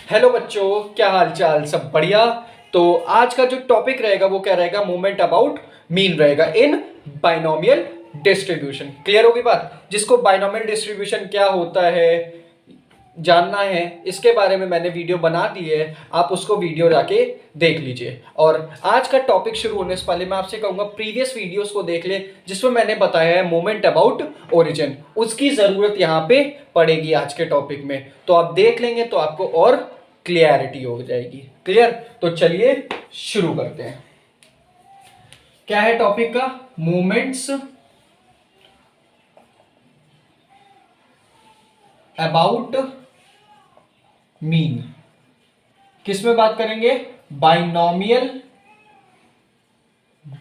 Hello बच्चों, क्या हाल चाल? सब बढ़िया। तो आज का जो टॉपिक रहेगा वो क्या रहेगा? मोमेंट अबाउट मीन रहेगा इन बाइनोमियल डिस्ट्रीब्यूशन। क्लियर होगी बात? जिसको बाइनोमियल डिस्ट्रीब्यूशन क्या होता है जानना है, इसके बारे में मैंने वीडियो बना दी है, आप उसको वीडियो जाके देख लीजिए। और आज का टॉपिक शुरू होने से पहले मैं आपसे कहूंगा प्रीवियस वीडियोस को देख ले, जिसमें मैंने बताया है मोमेंट अबाउट ओरिजिन। उसकी जरूरत यहाँ पे पड़ेगी आज के टॉपिक में, तो आप देख लेंगे तो आपको और क्लियरिटी हो जाएगी। क्लियर? तो चलिए शुरू करते हैं। क्या है टॉपिक का? Moments about mean. किस में बात करेंगे? Binomial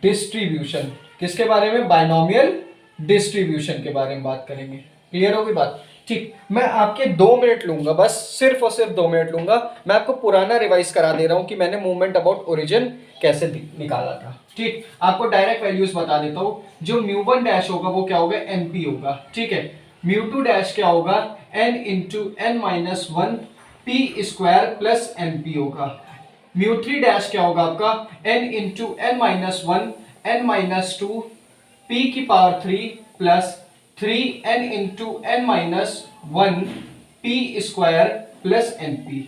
distribution. किसके बारे में? बाइनोमियल डिस्ट्रीब्यूशन के बारे में बात करेंगे। क्लियर होगी बात? ठीक, मैं आपके 2 मिनट लूंगा, बस सिर्फ और सिर्फ 2 मिनट लूंगा। मैं आपको पुराना रिवाइज करा दे रहा हूं कि मैंने मूवमेंट अबाउट ओरिजिन कैसे निकाला था। ठीक, आपको डायरेक्ट वैल्यूज बता देता हूं। जो म्यू वन डैश होगा वो क्या होगा? एनपी होगा। ठीक है, म्यू टू डैश क्या होगा? N into n minus one p square plus n p होगा। म्यू थ्री डैश क्या होगा आपका? N into n minus one n minus two P की power three plus three n into n minus one p square plus N p.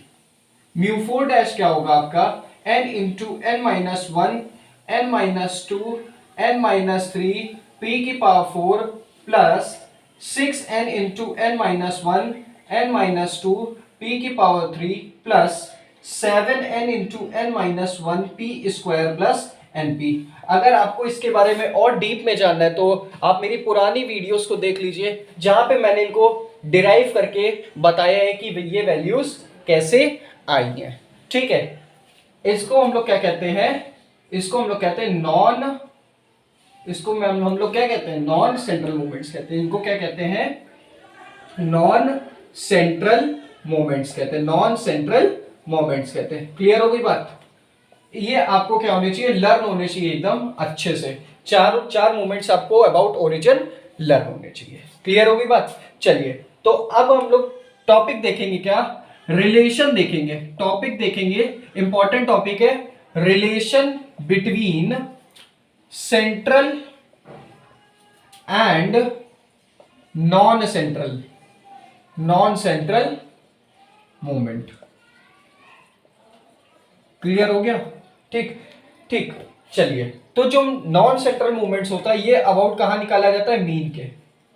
Mu four dash क्या होगा आपका? N into n minus one n minus two n minus three P की power four plus six n into n minus one n minus two P की power three plus seven n into n minus one p square plus N p. अगर आपको इसके बारे में और deep में जानना है तो आप मेरी पुरानी वीडियोस को देख लीजिए, जहां पे मैंने इनको डिराइव करके बताया है कि ये वैल्यूज कैसे आई हैं। ठीक है, इसको हम लोग क्या कहते हैं? इसको हम लोग कहते हैं नॉन, इसको हम लोग क्या कहते हैं? नॉन सेंट्रल मूवमेंट्स कहते हैं। इनको क्या कहते हैं? नॉन सेंट्रल मोमेंट्स कहते हैं। नॉन सेंट्रल मोमेंट्स कहते हैं। क्लियर हो गई बात? ये आपको क्या होने चाहिए? लर्न होने चाहिए एकदम अच्छे से। चार मोमेंट्स आपको अबाउट ओरिजिन लर्न होने चाहिए। क्लियर हो गई बात? चलिए, तो अब हम लोग टॉपिक देखेंगे। क्या? रिलेशन देखेंगे। टॉपिक देखेंगे, इंपॉर्टेंट टॉपिक है, relation between central and non central movement. Clear हो गया? ठीक ठीक, चलिए। तो जो नॉन सेंट्रल मूवमेंट्स होता है ये अबाउट कहां निकाला जाता है? मीन के।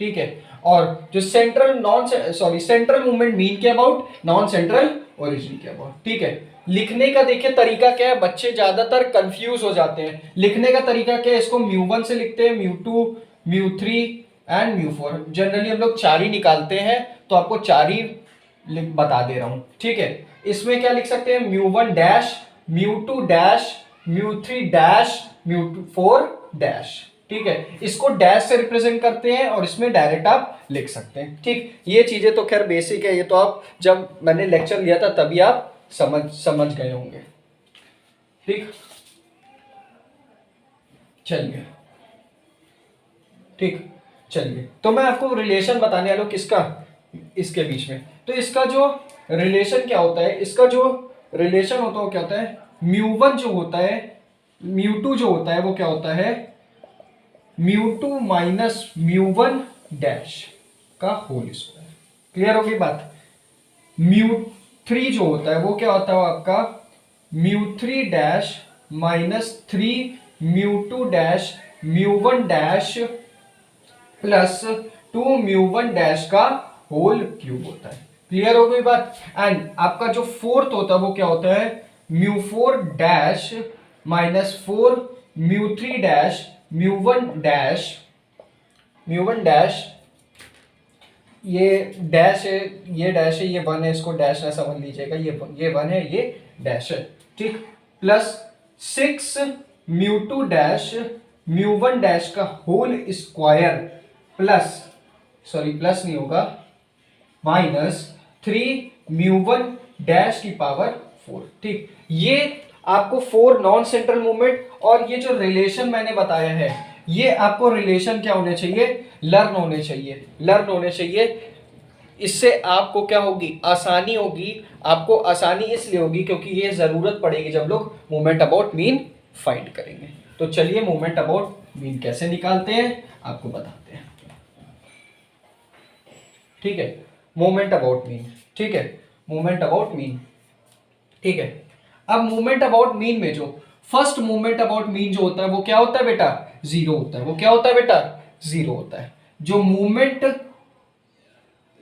ठीक है, और जो सेंट्रल मूवमेंट मीन के अबाउट, नॉन सेंट्रल ओरिजिन के अबाउट। ठीक है, लिखने का देखिए तरीका क्या है, बच्चे ज्यादातर कंफ्यूज हो जाते हैं। लिखने का तरीका क्या है? इसको म्यू वन से लिखते हैं, mu two, mu three and mu four. Generally हम लोग चार ही निकालते हैं, तो आपको चार ही बता दे रहा हूं। ठीक है, इसमें क्या लिख सकते हैं? Mu one dash, mu two dash, mu three dash, mu four dash. ठीक है, इसको डैश से रिप्रेजेंट करते हैं और इसमें डायरेक्ट आप लिख सकते हैं। ठीक, ये चीजें तो खैर बेसिक है, ये तो आप जब मैंने लेक्चर लिया था तभी आप समझ गए होंगे। ठीक, चलिए। ठीक, चलिए, तो मैं आपको रिलेशन बताने वाला हूं। किसका? इसके बीच में। तो इसका जो रिलेशन क्या होता है, इसका जो रिलेशन होता है वो क्या होता है? म्यू वन जो होता है, म्यू टू जो होता है वो क्या होता है? Mu two minus mu one dash का होल स्क्वायर। क्लियर हो गई बात? म्यू थ्री जो होता है वो क्या होता है आपका? Mu three dash minus three mu two dash mu one dash plus two mu one dash का होल क्यूब होता है। क्लियर हो गई बात? एंड आपका जो फोर्थ होता है वो क्या होता है? Mu four dash minus four mu three dash mu one dash, ये डैश है, ये डैश है, ये वन है, इसको डैश ना समझ लीजिएगा, ये वन है, ये डैश है। ठीक, plus six mu two dash mu one dash का whole square plus, sorry plus नहीं होगा, minus three mu one dash की पावर फोर। ठीक, ये आपको फोर नॉन सेंट्रल मूवमेंट, और ये जो रिलेशन मैंने बताया है ये आपको रिलेशन क्या होने चाहिए? लर्न होने चाहिए। इससे आपको क्या होगी, आसानी होगी। आपको आसानी इसलिए होगी क्योंकि ये जरूरत पड़ेगी जब लोग मोमेंट अबाउट मीन फाइंड करेंगे। तो चलिए मोमेंट अबाउट मीन कैसे निकालते हैं आपको बताते हैं। ठीक है, मोमेंट अबाउट मीन, ठीक है, मोमेंट अबाउट मीन, ठीक है। अब मूवमेंट अबाउट मीन में जो फर्स्ट मूवमेंट अबाउट मीन जो होता है वो क्या होता है बेटा, जीरो होता है। वो क्या होता है बेटा, जीरो होता है। जो मूवमेंट,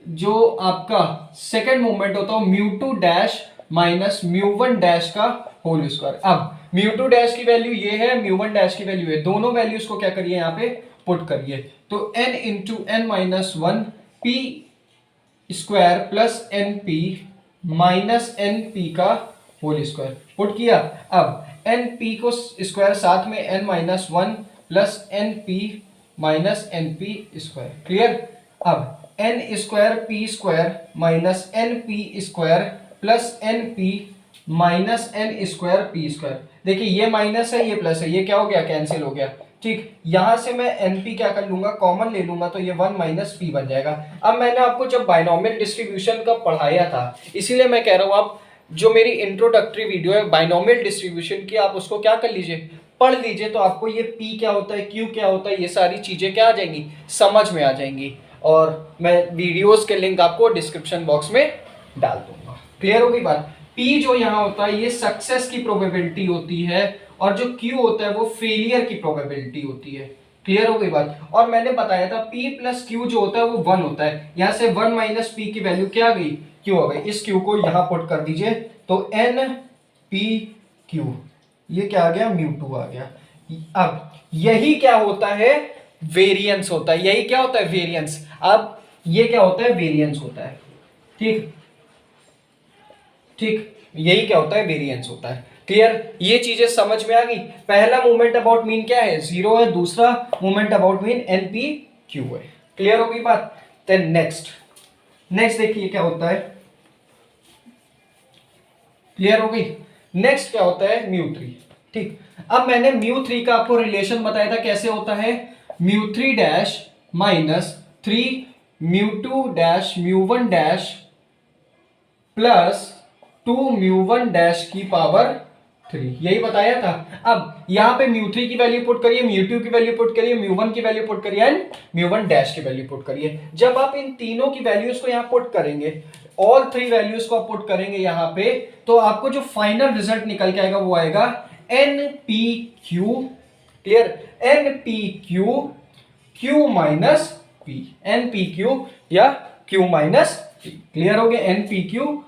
जो आपका सेकंड मूवमेंट होता है mu two dash minus mu one dash का होल स्क्वायर। अब म्यू टू डैश की वैल्यू ये है, म्यू वन डैश की वैल्यू है, दोनों वैल्यूज को क्या करिए यहाँ पे पुट करिए। तो n into n minus one p square plus N p minus n p का होल स्क्वायर पुट किया। अब एन पी को स्क्वायर साथ में n minus one plus N p minus n p square, clear. अब n square p square minus n p square plus N p minus n square p square. देखिए ये minus है, ये plus है, ये क्या हो गया, कैंसिल हो गया। ठीक, यहां से मैं एनपी क्या कर लूंगा, कॉमन ले लूंगा, तो ये वन माइनस पी बन जाएगा। अब मैंने आपको जब बाइनोमियल डिस्ट्रीब्यूशन का पढ़ाया था, इसीलिए मैं कह रहा हूं आप जो मेरी इंट्रोडक्टरी वीडियो है बाइनोमियल डिस्ट्रीब्यूशन की, आप उसको क्या कर लीजिए, पढ़ लीजिए। तो आपको ये पी क्या होता है, क्यू क्या होता है, ये सारी चीजें क्या आ जाएंगी, समझ में आ जाएंगी। और मैं वीडियोस के लिंक आपको डिस्क्रिप्शन बॉक्स में डाल दूंगा। क्लियर होगी बात। पी जो यहाँ होता है ये सक्सेस की प्रोबेबिलिटी होती है, और जो क्यू होता है वो फेलियर की प्रोबेबिलिटी होती है। क्लियर हो गई बात। और मैंने बताया था P प्लस क्यू जो होता है वो वन होता है। यहां से वन माइनस पी की वैल्यू क्या आ गई, क्यू आ गई। इस क्यू को यहां पुट कर दीजिए, तो एन पी क्यू, ये क्या आ गया, म्यू टू आ गया। अब यही क्या होता है, वेरिएंस होता है। यही क्या होता है, वेरिएंस। अब ये क्या होता है, वेरिएंस होता है। ठीक ठीक, यही क्या होता है, वेरिएंस होता है। क्लियर, ये चीजें समझ में आ गई। पहला मूवमेंट अबाउट मीन क्या है, जीरो है। दूसरा movement about mean NP Q है। क्लियर होगी बात। देन नेक्स्ट, नेक्स्ट देखिए क्या होता है। क्लियर हो गई। नेक्स्ट क्या होता है, म्यू थ्री। ठीक, अब मैंने म्यू थ्री का आपको रिलेशन बताया था, कैसे होता है, mu three dash minus three mu two dash mu one dash plus two mu one dash की पावर थ्री, यही बताया था। अब यहां पे म्यू थ्री की वैल्यू पुट करिए, म्यू टू की वैल्यू पुट करिए, म्यू वन की वैल्यू पुट करिए एंड म्यू वन डैश की वैल्यू पुट करिए। जब आप इन तीनों की वैल्यूज को यहां पुट करेंगे, ऑल थ्री वैल्यूज को आप पुट करेंगे यहां पे, तो आपको जो फाइनल रिजल्ट निकल के आएगा वो आएगा N P Q. Clear, N P Q, Q minus P, N P Q या क्यू माइनस पी। क्लियर हो गया, N P Q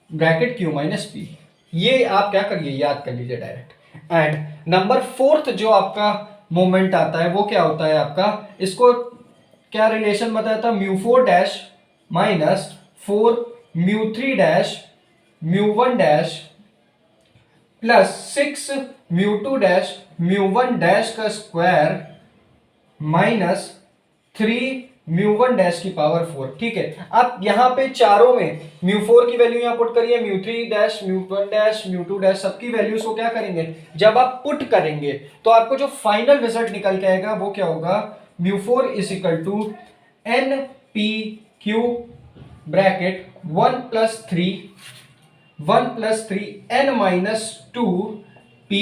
bracket Q minus P. ये आप क्या करिए, याद कर लीजिए डायरेक्ट। एंड नंबर फोर्थ जो आपका मोमेंट आता है वो क्या होता है आपका, इसको क्या रिलेशन बताया था, mu four dash minus four mu three dash mu one dash plus six mu two dash mu one dash का square minus three mu one dash की पावर फोर। ठीक है, अब यहां पे चारों में म्यू फोर की वैल्यू यहां पुट करिए, mu three dash mu one dash mu two dash, सबकी वैल्यूज को क्या करेंगे, जब आप पुट करेंगे तो आपको जो फाइनल रिजल्ट निकल के आएगा वो क्या होगा, mu four is equal to N P Q bracket one plus three N minus two P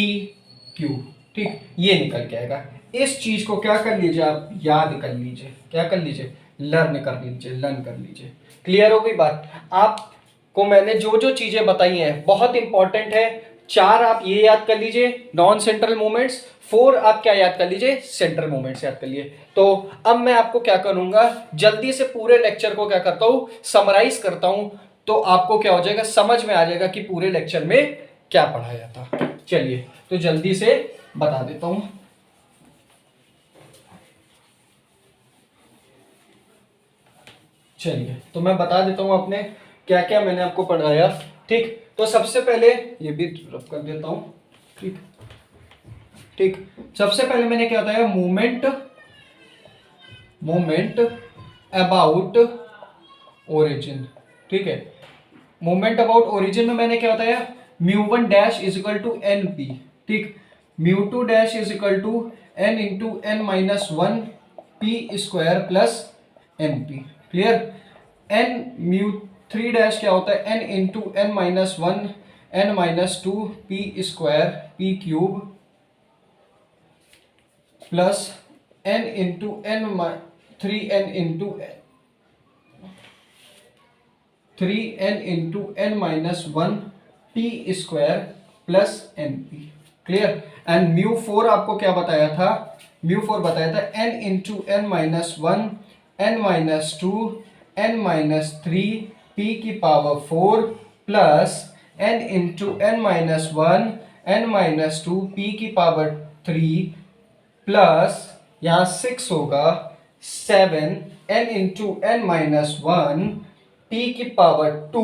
Q. ठीक, ये निकल के आएगा। इस चीज को क्या कर लीजिए, आप याद कर लीजिए, क्या कर लीजिए, लर्न कर लीजिए। क्लियर हो गई बात। आपको मैंने जो जो चीजें बताई हैं बहुत इंपॉर्टेंट है। चार आप ये याद कर लीजिए, नॉन सेंट्रल मूवमेंट्स। फोर आप क्या याद कर लीजिए, सेंट्रल मूवमेंट्स याद कर लिए। तो अब मैं आपको क्या करूंगा, जल्दी से पूरे लेक्चर को क्या करता हूं, समराइज करता हूं, तो आपको क्या हो जाएगा, समझ में आ जाएगा कि पूरे लेक्चर में क्या पढ़ाया था। चलिए तो जल्दी से बता देता हूं। चलिए तो मैं बता देता हूं आपने क्या क्या मैंने आपको पढ़ाया। ठीक, तो सबसे पहले ये भी रब कर देता हूं। ठीक ठीक, सबसे पहले मैंने क्या बताया, मूवमेंट अबाउट ओरिजिन। ठीक है, मूवमेंट अबाउट ओरिजिन में मैंने क्या बताया, mu one dash is equal to N P. ठीक, mu two dash is equal to n into n minus one p square plus N p. Clear, n mu 3 dash क्या होता है, n into n minus one n minus two p square p cube plus n into n 3n into 3n into n minus one p square plus N p. Clear. And mu 4 आपको क्या बताया था, mu 4 बताया था n into n minus one n minus two n minus three P की power 4 plus n into n minus one n minus two P की power 3 plus यहाँ 6 होगा 7 n into n minus one P की power 2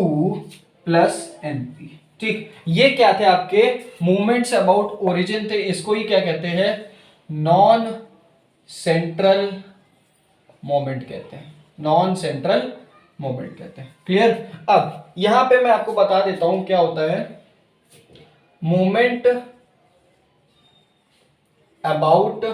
plus N P. ठीक, ये क्या थे आपके मूवमेंट्स अबाउट ओरिजिन थे। इसको ही क्या कहते हैं, नॉन सेंट्रल मोमेंट कहते हैं, नॉन सेंट्रल मोमेंट कहते हैं। क्लियर। अब यहां पे मैं आपको बता देता हूं क्या होता है मोमेंट अबाउट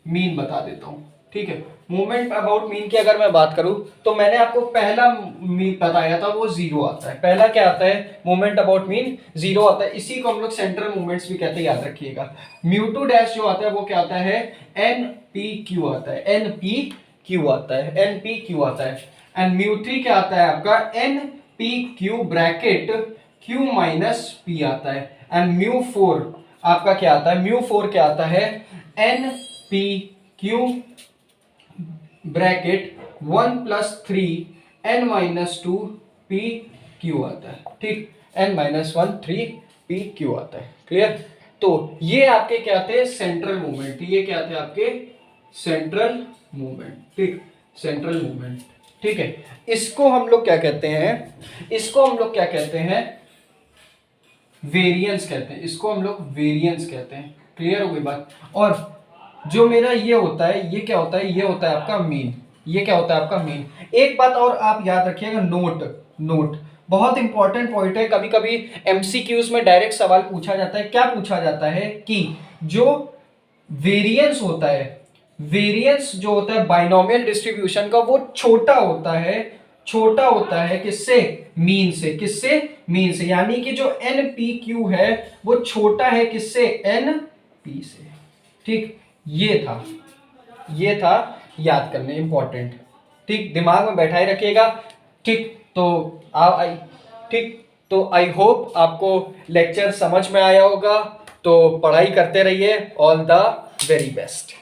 मीन बता देता हूं। ठीक है, मोमेंट अबाउट मीन की अगर मैं बात करूं तो मैंने आपको पहला मीन बताया था वो जीरो आता है। पहला क्या आता है, मोमेंट अबाउट मीन जीरो आता है। इसी को हम लोग सेंट्रल मूवमेंट्स भी कहते हैं, याद रखिएगा। म्यू टू डैश जो आता है वो क्या आता है, एन पी क्यू आता है, एन पी क्यू आता है, एन पी क्यू आता है। एंड म्यू थ्री क्या आता है आपका, N P Q bracket Q minus P आता है। एंड म्यू फोर आपका क्या आता है, म्यू फोर क्या आता है, N P Q bracket 1 plus 3 n minus two P Q आता है। ठीक, n minus one 3 P Q आता है। क्लियर। तो ये आपके क्या थे, सेंट्रल मूवमेंट। ये क्या थे आपके सेंट्रल मूवमेंट। ठीक, सेंट्रल मूवमेंट। ठीक है, इसको हम लोग क्या कहते हैं, इसको हम लोग क्या कहते हैं, वेरिएंस कहते हैं। इसको हम लोग वेरिएंस कहते हैं। क्लियर हो गई बात। और जो मेरा ये होता है, ये क्या होता है, ये होता है आपका मीन। ये क्या होता है आपका मीन। एक बात और आप याद रखिएगा, नोट बहुत इंपॉर्टेंट पॉइंट है। कभी कभी एमसीक्यूज में डायरेक्ट सवाल पूछा जाता है। क्या पूछा जाता है कि जो वेरिएंस होता है, वेरिएंस जो होता है बाइनोमियल डिस्ट्रीब्यूशन का, वो छोटा होता है किससे, मीन से। किससे, मीन से। यानी कि जो एन पी क्यू है वो छोटा है किससे, एन पी से। ठीक, ये था याद करने, इंपॉर्टेंट। ठीक, दिमाग में बैठा ही रखिएगा। ठीक, तो आई होप आपको लेक्चर समझ में आया होगा। तो पढ़ाई करते रहिए। All the very best.